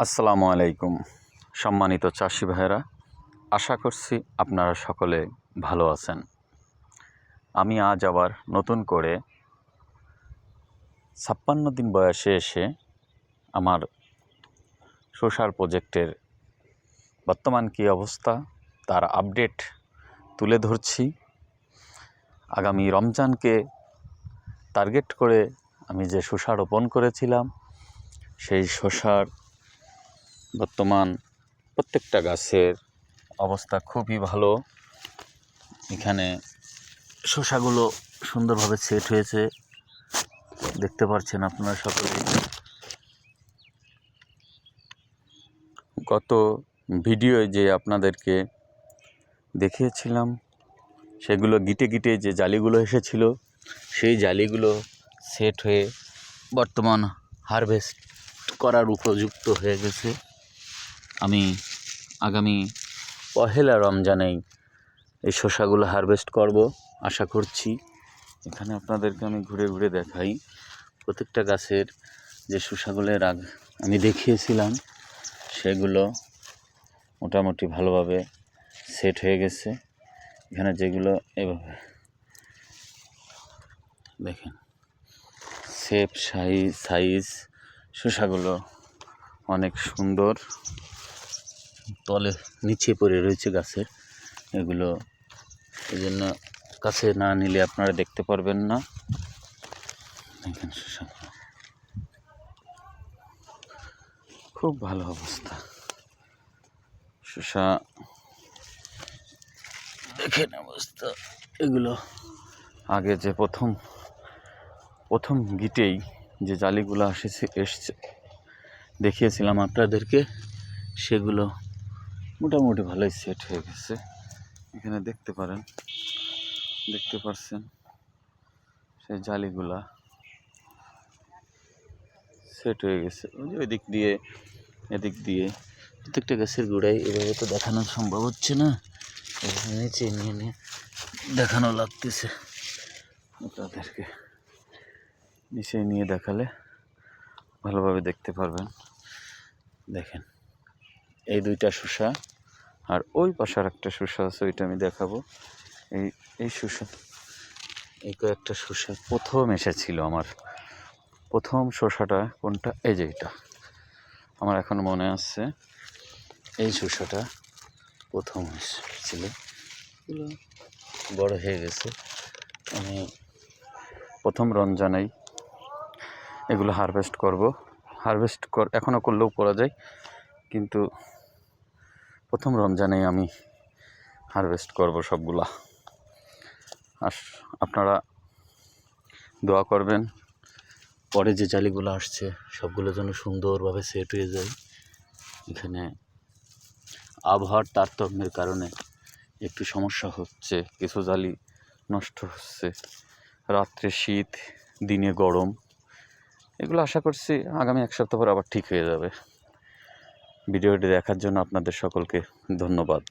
আসসালামু আলাইকুম সম্মানিত চাষি ভাইয়েরা, আশা করছি আপনারা সকলে ভালো আছেন। আমি আজ আবার নতুন করে 56 দিন বয়সে এসে আমার শসার প্রজেক্টের বর্তমান কী অবস্থা তার আপডেট তুলে ধরছি। আগামী রমজানকে টার্গেট করে আমি যে শসা রোপণ করেছিলাম সেই শসার বর্তমান প্রত্যেকটা গাছের অবস্থা খুবই ভালো। এখানে শসাগুলো সুন্দরভাবে সেট হয়েছে, দেখতে পাচ্ছেন আপনারা সকলেই। গত ভিডিওয় যে আপনাদেরকে দেখিয়েছিলাম সেগুলো গিটে গিটে যে জালিগুলো এসেছিল সেই জালিগুলো সেট হয়ে বর্তমান হারভেস্ট করার উপযুক্ত হয়ে গেছে। আমি আগামী পহেলা রমজানেই এই শসাগুলো হারভেস্ট করব আশা করছি। এখানে আপনাদেরকে আমি ঘুরে ঘুরে দেখাই প্রত্যেকটা গাছের যে শসাগুলোর আমি দেখিয়েছিলাম সেগুলো মোটামুটি ভালোভাবে সেট হয়ে গেছে। এখানে যেগুলো এভাবে দেখেন শেপ সাইজ শসাগুলো অনেক সুন্দর, তলে নিচে পড়ে রয়েছে গাছের। এগুলো এই জন্য কাছে না নিলে আপনারা দেখতে পারবেন না। দেখেন শসাগুলো খুব ভালো অবস্থা। শসা দেখেন অবস্থা। এগুলো আগে যে প্রথম গিটেই যে জালিগুলো এসছে দেখিয়েছিলাম আপনাদেরকে, সেগুলো মোটামুটি ভালোই সেট হয়ে গেছে। এখানে দেখতে পারছেন সেই জালিগুলা সেট হয়ে গেছে। ওই দিক দিয়ে এদিক দিয়ে প্রত্যেকটা গাছের গোড়ায় এভাবে তো দেখানো সম্ভব হচ্ছে না, নিচে নিয়ে দেখানো লাগতেছে। আপনাদেরকে নিচে নিয়ে দেখালে ভালোভাবে দেখতে পারবেন। দেখেন এই দুইটা শসা আর ওই পাশে আর একটা শসা আছে, ওইটা আমি দেখাবো। এই শসা এই কয়েকটা শসা প্রথম এসেছিল আমার। প্রথম শসাটা কোনটা? এই যে এটা আমার এখন মনে আছে, এই শসাটা প্রথম এসেছিল। এগুলো বড় হয়ে গেছে। আমি প্রথম রমজানেই এগুলো হারভেস্ট করব। এখনও করলেও করা যায়, কিন্তু প্রথম রমজানেই আমি হারভেস্ট করব সবগুলা। আর আপনারা দোয়া করবেন পরে যে জালিগুলো আসছে সবগুলো যেন সুন্দরভাবে সেট হয়ে যায়। এখানে আবহাওয়ার তারতম্যের কারণে একটু সমস্যা হচ্ছে, কিছু জালি নষ্ট হচ্ছে, রাত্রে শীত দিনে গরম। এগুলো আশা করছি আগামী এক সপ্তাহ পর আবার ঠিক হয়ে যাবে। ভিডিওটি দেখার জন্য আপনাদের সকলকে ধন্যবাদ।